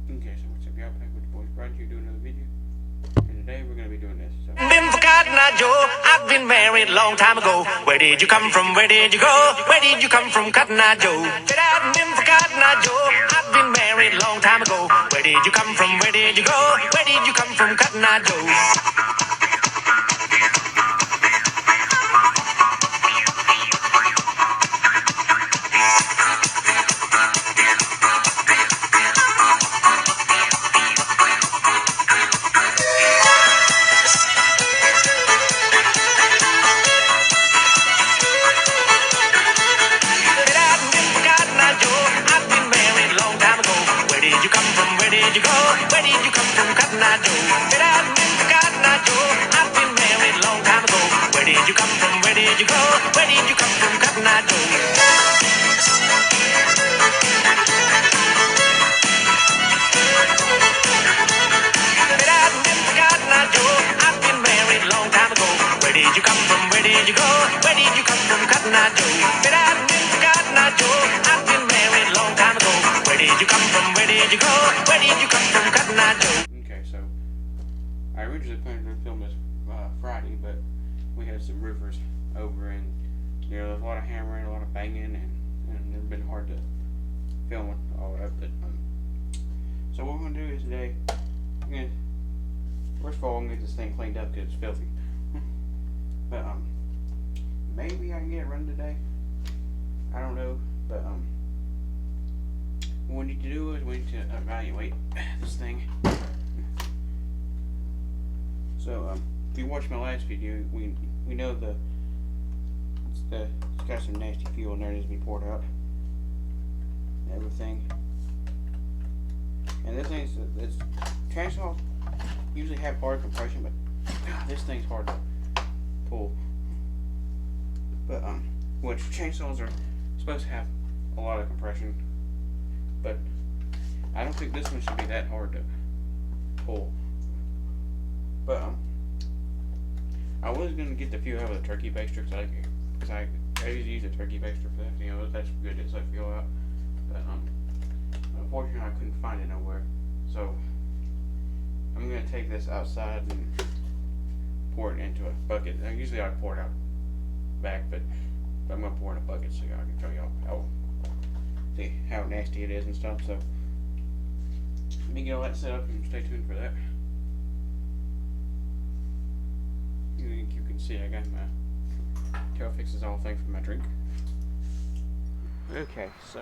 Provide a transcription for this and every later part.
Okay, so what's up, y'all? Back with the boys. Brought you doing another video, and today we're gonna be doing this. So. Been forgotten, Joe. I've been married a long time ago. Where did you come from? Where did you go? Where did you come from, Cotton Eye Joe? Said I've been forgotten, Joe. I've been married a long time ago. Where did you come from? Where did you go? Where did you come from, Cotton Eye Joe? Where did you come from, Cotton Eye Joe? Said I've been forgotten, Joe. I've been married a long time ago. Where did you come from? Where did you go? Where did you come from, Cotton Eye Joe? Said I've been forgotten, Joe. I've been married a long time ago. Where did you come from? Where did you go? Where did you come from, Cotton Eye Joe? Said I've been forgotten, Joe. I've been married a long time ago. Where did you come from? Where did you go? Where did you come from, Cotton Eye Joe? Okay, so I originally planned to film this Friday, but we had some roofers over, and there's a lot of hammering, a lot of banging, and it's been hard to film all that. But so what we're gonna do is today, first of all, I'm gonna get this thing cleaned up because it's filthy. But maybe I can get it run today. I don't know, but what we need to do is we need to evaluate this thing. So if you watched my last video, we know it's got some nasty fuel in there that needs to be poured out. Everything. And this thing's chainsaws usually have hard compression, but God, this thing's hard to pull. But which chainsaws are supposed to have a lot of compression, but I don't think this one should be that hard to pull. But I was gonna get the fuel out of the turkey baster because I usually use a turkey baster for that. You know, that's good. It's like fuel out. But unfortunately, I couldn't find it nowhere. So I'm gonna take this outside and pour it into a bucket. Usually I pour it out back, but I'm gonna pour it in a bucket so I can show y'all how nasty it is and stuff. So let me get all that set up and stay tuned for that. You can see I got my tail fixes all thing for my drink. Okay, so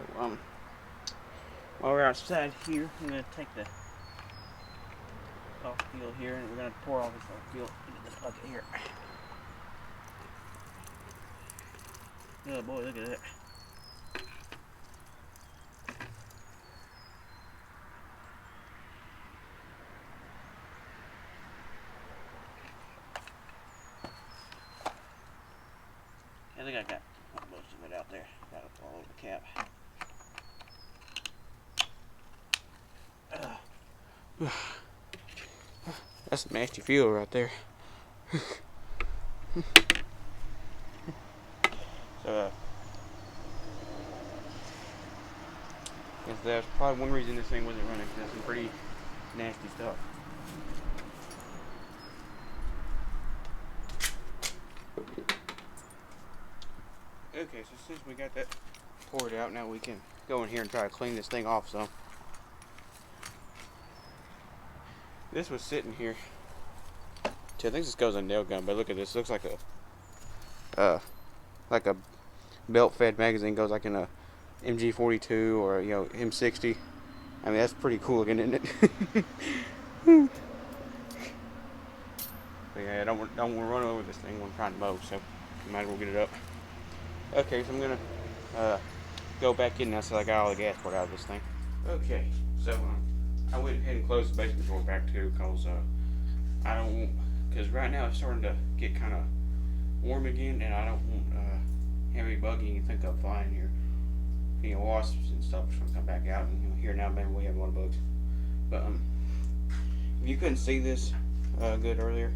while we're outside here, I'm gonna take the soft fuel here, and we're gonna pour all this soft fuel into this bucket here. Oh boy, look at that. I think I got most of it out there. Got it all over the cap. That's some nasty fuel right there. So, guess that's probably one reason this thing wasn't running, because that's some pretty nasty stuff. Okay, so since we got that poured out, now we can go in here and try to clean this thing off some. This was sitting here. I think this goes on a nail gun, but look at this. It looks like a belt-fed magazine. Goes like in a MG42 or M60. I mean, that's pretty cool looking, isn't it? But yeah, I don't want to run over this thing when I'm trying to mow, so I might as well get it up. Okay, so I'm gonna go back in now so I got all the gas poured out of this thing. Okay, so I went ahead and closed the basement door back too, because because right now it's starting to get kind of warm again, and I don't want heavy buggy and think of flying here. Wasps and stuff are going to come back out, and here now maybe we have a lot of bugs. But if you couldn't see this good earlier,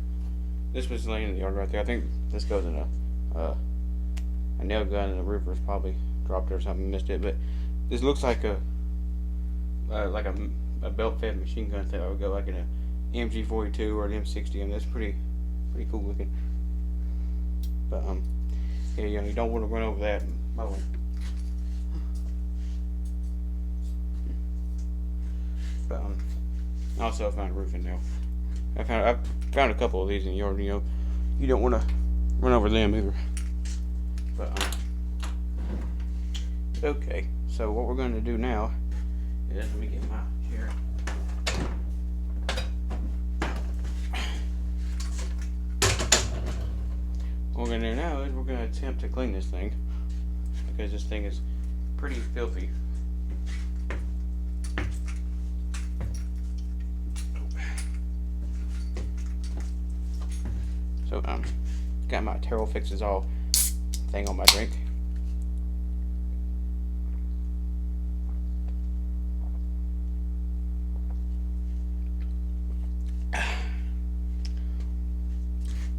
this was laying in the yard right there. I think this goes in a nail gun, and the roofer's probably dropped it or something, missed it. But this looks like like a belt-fed machine gun that would go like in a MG42 or an M60, and that's pretty cool looking. But yeah, you don't want to run over that mowing. But also I found a roofing nail. I found a couple of these in the yard. You don't want to run over them either. But okay. So what we're going to do now is, let me get my chair. What we're going to do now is we're going to attempt to clean this thing, because this thing is pretty filthy. So got my Terrell Fixes All thing on my drink.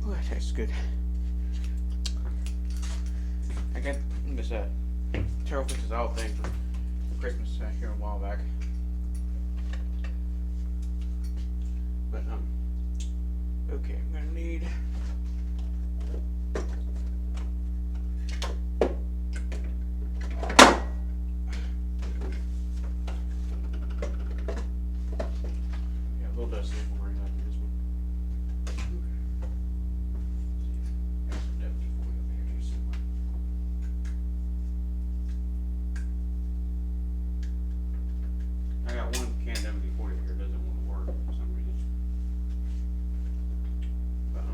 Oh, that tastes good. I got this Terrell Fixes All thing for Christmas here a while back. But okay, I'm gonna need a little dust in for this one. Got some WD-40 over here too somewhere. I got one can of WD-40 here, doesn't want to work for some reason. But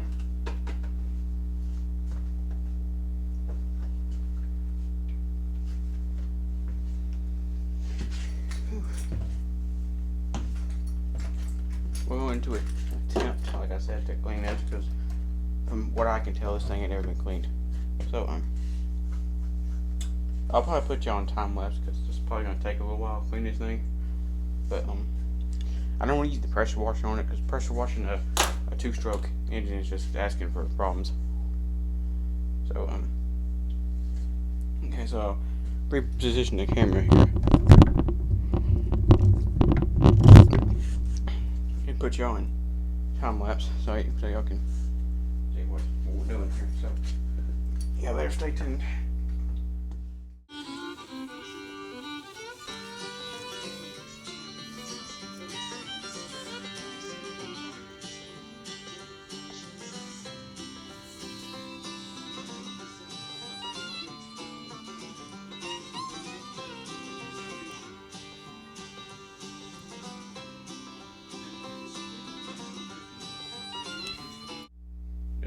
we're going to attempt, like I said, to clean this, because from what I can tell, this thing ain't never been cleaned. So I'll probably put you on time lapse, because this is probably going to take a little while to clean this thing. But I don't want to use the pressure washer on it, because pressure washing a two-stroke engine is just asking for problems. So okay, so I'll reposition the camera here and put you on time lapse so y'all can see what we're doing here. So yeah, better stay tuned.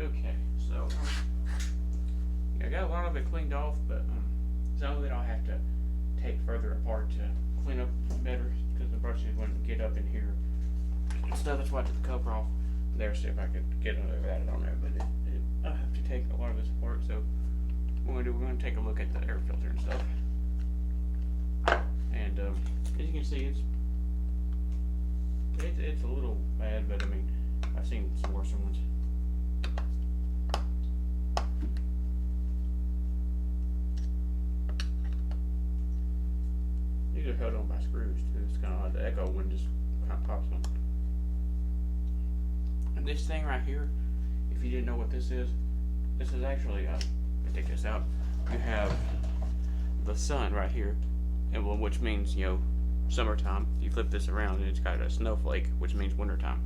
Okay, so yeah, I got a lot of it cleaned off, but some of it I'll have to take further apart to clean up better, because the brushes wouldn't get up in here and stuff. That's why I took the cover off there, see if I could get that on there. But I'll have to take a lot of this apart. So what we're going to take a look at the air filter and stuff. And as you can see, it's a little bad, but I mean, I've seen some worse ones. These are held on by screws too. It's kind of like the echo one just kind of pops on. And this thing right here, if you didn't know what this is actually, let me take this out. You have the sun right here, and which means, summertime. You flip this around and it's got a snowflake, which means wintertime.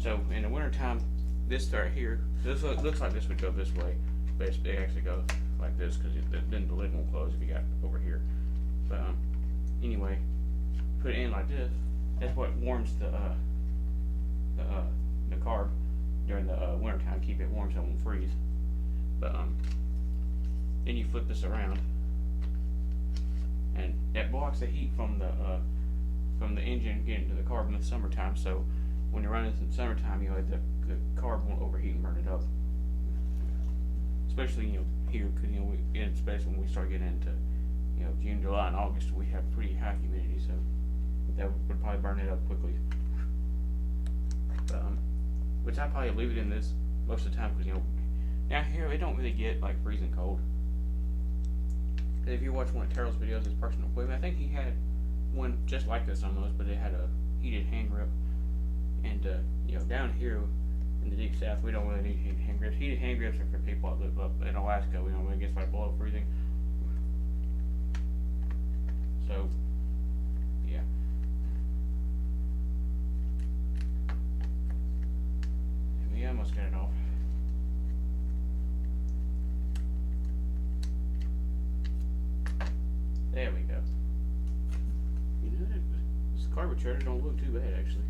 So in the wintertime, this right here, this looks like this would go this way, but it actually goes like this, because then the lid won't close if you got it over here. But anyway, put it in like this. That's what warms the carb during the winter time. Keep it warm so it won't freeze. But then you flip this around, and that blocks the heat from the engine getting to the carb in the summertime. So when you're running this in the summertime, the carb won't overheat and burn it up. Especially here, because especially when we start getting into June, July, and August, we have pretty high humidity, so that would probably burn it up quickly. Which I probably leave it in this most of the time, because now here it don't really get like freezing cold. If you watch one of Terrell's videos, his personal equipment, I think he had one just like this almost, but it had a heated hand grip. And down here in the deep south, we don't really need heated hand grips. Heated hand grips are for people that live up in Alaska. We don't really get like below freezing. So, yeah. And we almost got it off. There we go. You know, this carburetor don't look too bad actually.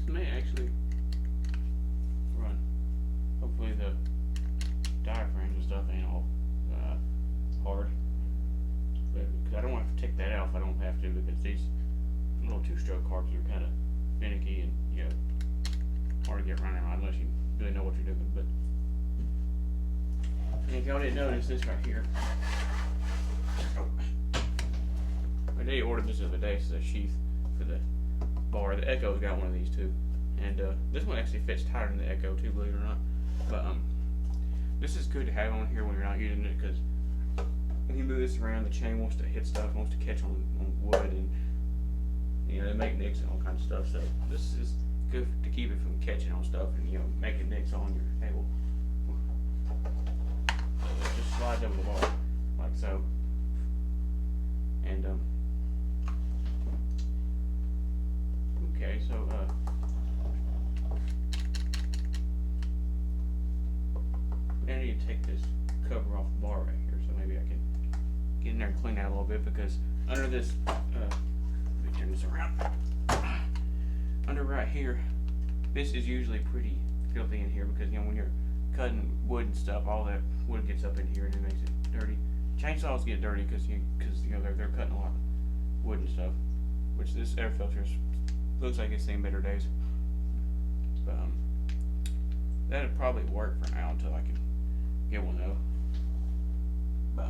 It may actually run. Hopefully the diaphragms and stuff ain't all hard. But because I don't want to take that out if I don't have to, because these little two-stroke carbs are kind of finicky and hard to get running on unless you really know what you're doing. But if y'all didn't notice this right here, I did order this the other day. This is a sheath for the bar. The Echo's got one of these too, and this one actually fits tighter than the Echo too, believe it or not. But this is good to have on here when you're not using it, because when you move this around, the chain wants to hit stuff, wants to catch on wood, and they make nicks and all kinds of stuff. So this is good to keep it from catching on stuff and making nicks on your table. So it just slides over the bar like so, and okay, so I need to take this cover off the bar right here, so maybe I can get in there and clean that a little bit, because under this, let me turn this around, under right here, this is usually pretty filthy in here, because when you're cutting wood and stuff, all that wood gets up in here and it makes it dirty. Chainsaws get dirty because they're cutting a lot of wood and stuff, which this air filter looks like it's seen better days. But that'd probably work for now until I can get one though. But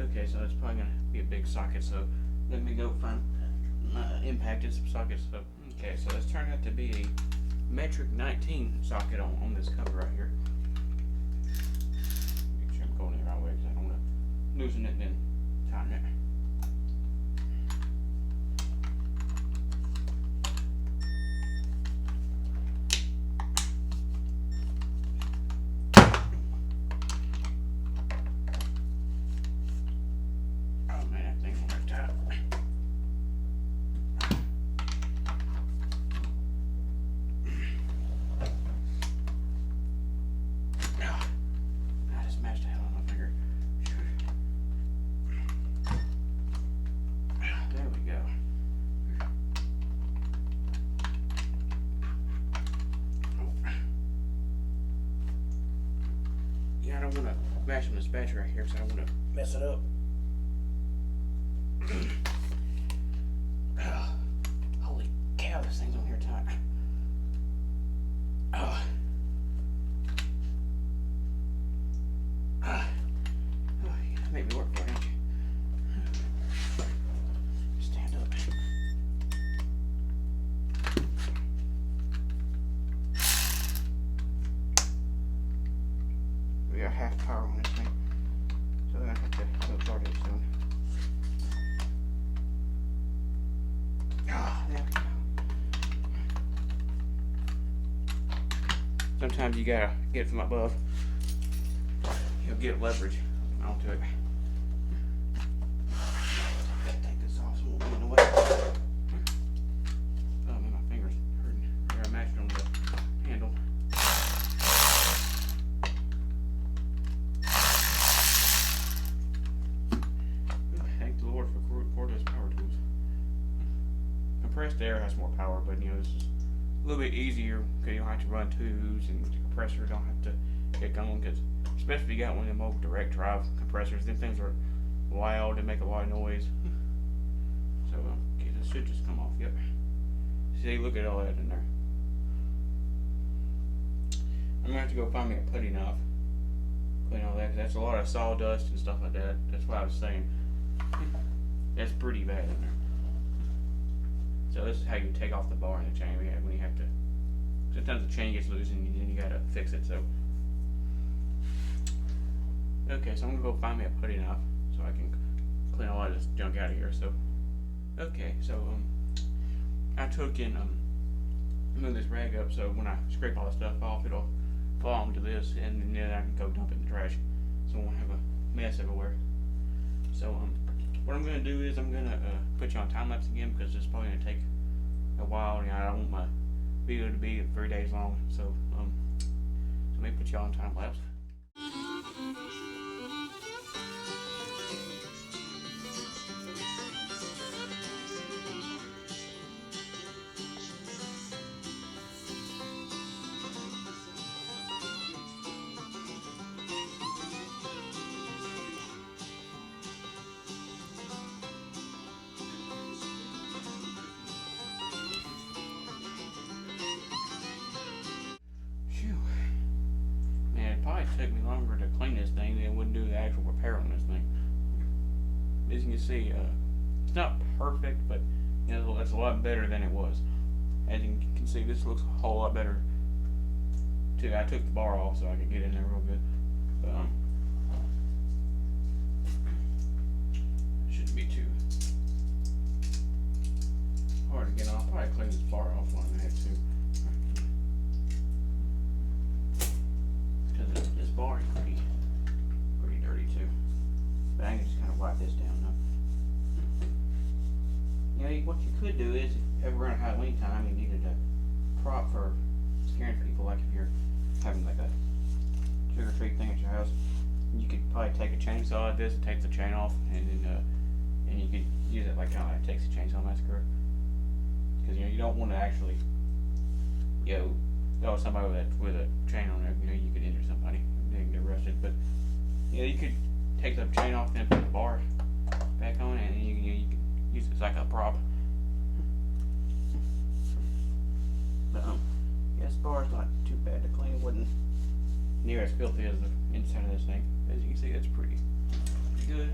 okay, so it's probably gonna be a big socket. So let me go find impacted some sockets. So okay, so this turned out to be a metric 19 socket on this cover right here. Make sure I'm going the right way, because I don't want to loosen it and then tighten it. Oh man, that thing's on there tight. I just mashed the hell out of my finger. There we go. Yeah, I don't want to mash on this batch right here, so I don't want to mess it up. Holy cow, this thing's on here tight. Oh. You make me work for it, don't you? Stand up. We got half power on this thing, so I have to go start it soon. There we go. Sometimes you gotta get it from above. You'll get leverage onto it. Gotta take this off so it won't be in the way. Oh man, my finger's hurting. I gotta match it on the handle. Thank the Lord for cordless power tools. Compressed air has more power, but this is a little bit easier because you don't have to run tubes, and the compressor don't have to kick on, because especially if you got one of them old direct drive compressors, them things are loud and make a lot of noise. So okay, this should just come off. Yep. See, look at all that in there. I'm gonna have to go find me a putty knife, clean all that, because that's a lot of sawdust and stuff like that. That's what I was saying. That's pretty bad in there. So this is how you take off the bar and the chain when you have to. Sometimes the chain gets loose and then you gotta fix it. So Okay, so I'm gonna go find me a putty knife so I can clean all of this junk out of here. So, okay, so I took and move this rag up so when I scrape all the stuff off, it'll fall onto this, and then I can go dump it in the trash, so I won't have a mess everywhere. So what I'm gonna do is I'm gonna put you on time lapse again because it's probably gonna take a while. You know, I don't want my video to be 3 days long, so let me put you on time lapse. Phew. Man, it probably took me longer to clean this thing than it would do the actual repair on this thing. As you can see, it's not perfect, but you know, it's a lot better than it was. As you can see, this looks a whole lot better too. I took the bar off so I could get in there real good. But shouldn't be too hard to get off. Probably clean this bar off when I have to. Because this bar is pretty dirty too. But I can just kind of wipe this down now. You know, what you could do is, if ever around Halloween time, you needed a prop for scaring people, like if you're having like a trick or treat thing at your house, you could probably take a chainsaw like this, it takes the chain off, and then and you could use it like kind of like Texas Chainsaw Massacre. Because you know you don't want to actually, you know, go somebody with a chain on there. You know, you could injure somebody, they can get arrested. But you know, you could take the chain off and put the bar back on, and you can use it as like a prop. But yeah, this bar is not too bad to clean. It wasn't near as filthy as the inside of this thing. As you can see, it's pretty good.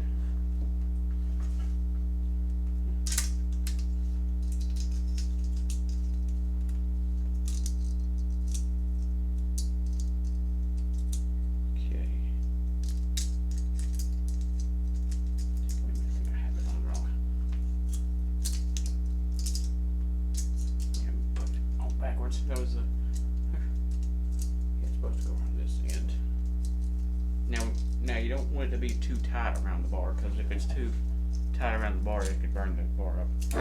That was it's supposed to go around this end. Now you don't want it to be too tight around the bar, because if it's too tight around the bar, it could burn the bar up. So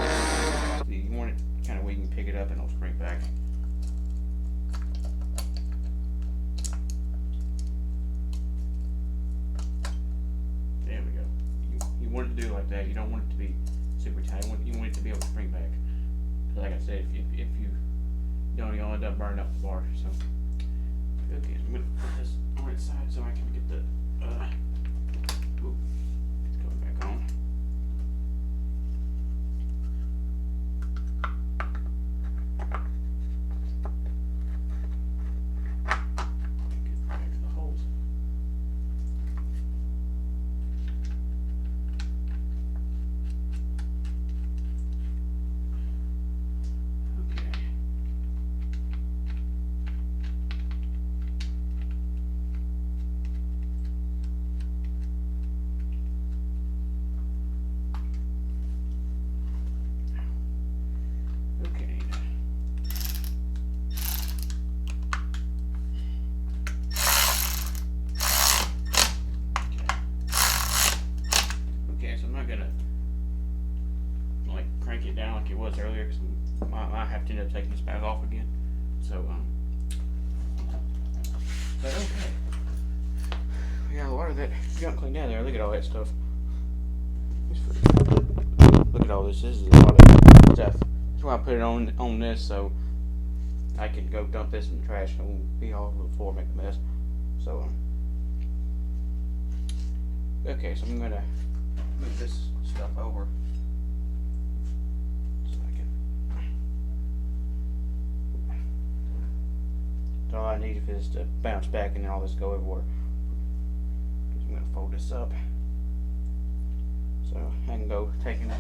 you want it kind of where you can pick it up and it'll spring back. There we go. You want it to do it like that. You don't want it to be super tight. You want it to be able to spring back. Like I said, if you don't, you'll end up burning up the bar. So, okay, I'm gonna put this on its side so I can get the going back on. Get back to the holes. So I'm not gonna like crank it down like it was earlier, because I have to end up taking this back off again. So but okay, we got a lot of that junk cleaned down there. Look at all that stuff. Look at all this. This is a lot of stuff. That's why I put it on this, so I can go dump this in the trash and it won't be all over the floor, make a mess. So okay, so I'm gonna move this stuff over so I can. So all I need is to bounce back and then all this go everywhere. So I'm gonna fold this up so I can go take and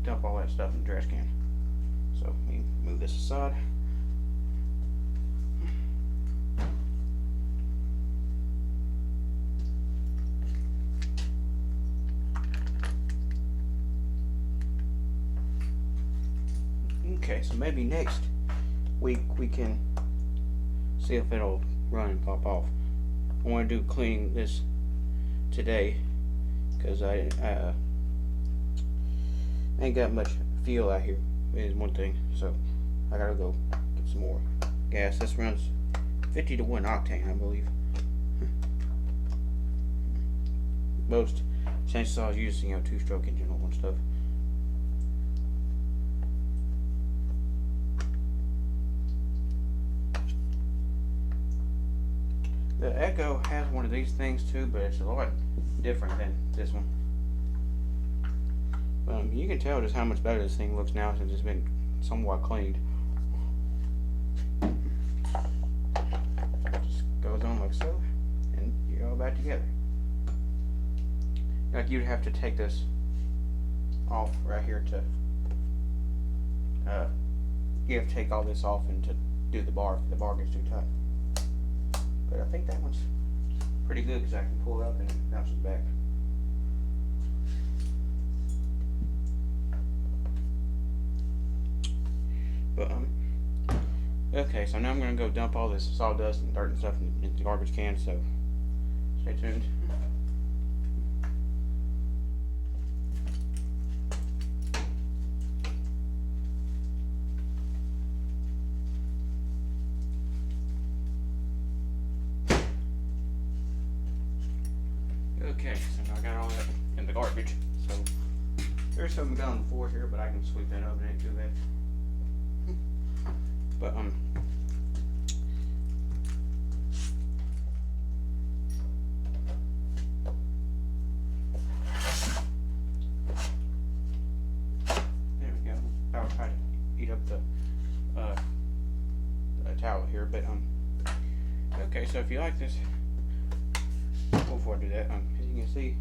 dump all that stuff in the trash can. So let me move this aside. Okay, so maybe next week we can see if it'll run and pop off. I want to do cleaning this today because I ain't got much fuel out here. Is one thing, so I gotta go get some more gas. This runs 50 to 1 octane, I believe. Most chainsaws use, 2-stroke engine oil and stuff. The Echo has one of these things too, but it's a lot different than this one. You can tell just how much better this thing looks now since it's been somewhat cleaned. Just goes on like so, and you're all back together. Like you'd have to take this off right here to you have to take all this off and to do the bar if the bar gets too tight. But I think that one's pretty good because I can pull it up and it bounces back. But okay, so now I'm gonna go dump all this sawdust and dirt and stuff in the garbage can. So stay tuned. Okay, so now I got all that in the garbage. So there's some down on the floor here, but I can sweep that up. It ain't too bad. But there we go. I'll try to eat up the towel here, but okay. So if you like this, before I do that, as you can see,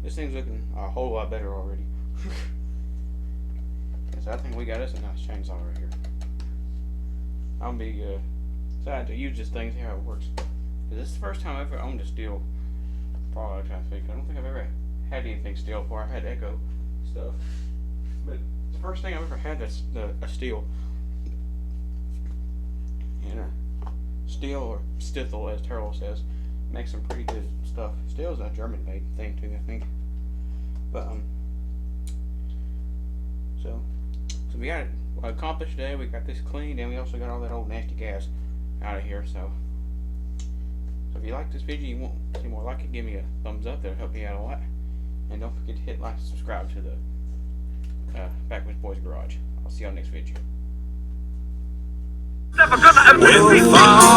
this thing's looking a whole lot better already. So I think we got us a nice chainsaw right here. I'll be excited to use this thing, see how it works. Cause this is the first time I've ever owned a STIHL product. I don't think I've ever had anything STIHL before. I've had Echo stuff, but it's the first thing I've ever had that's a STIHL. And STIHL, or STIHL as Terrell says, makes some pretty good stuff. STIHL's a German-made thing too, I think. But so we got it accomplished today. We got this cleaned, and we also got all that old nasty gas out of here. So if you like this video, you want to see more like it, give me a thumbs up. That'll help me out a lot. And don't forget to hit like and subscribe to the Backwoods Boys Garage. I'll see y'all next video. When we fall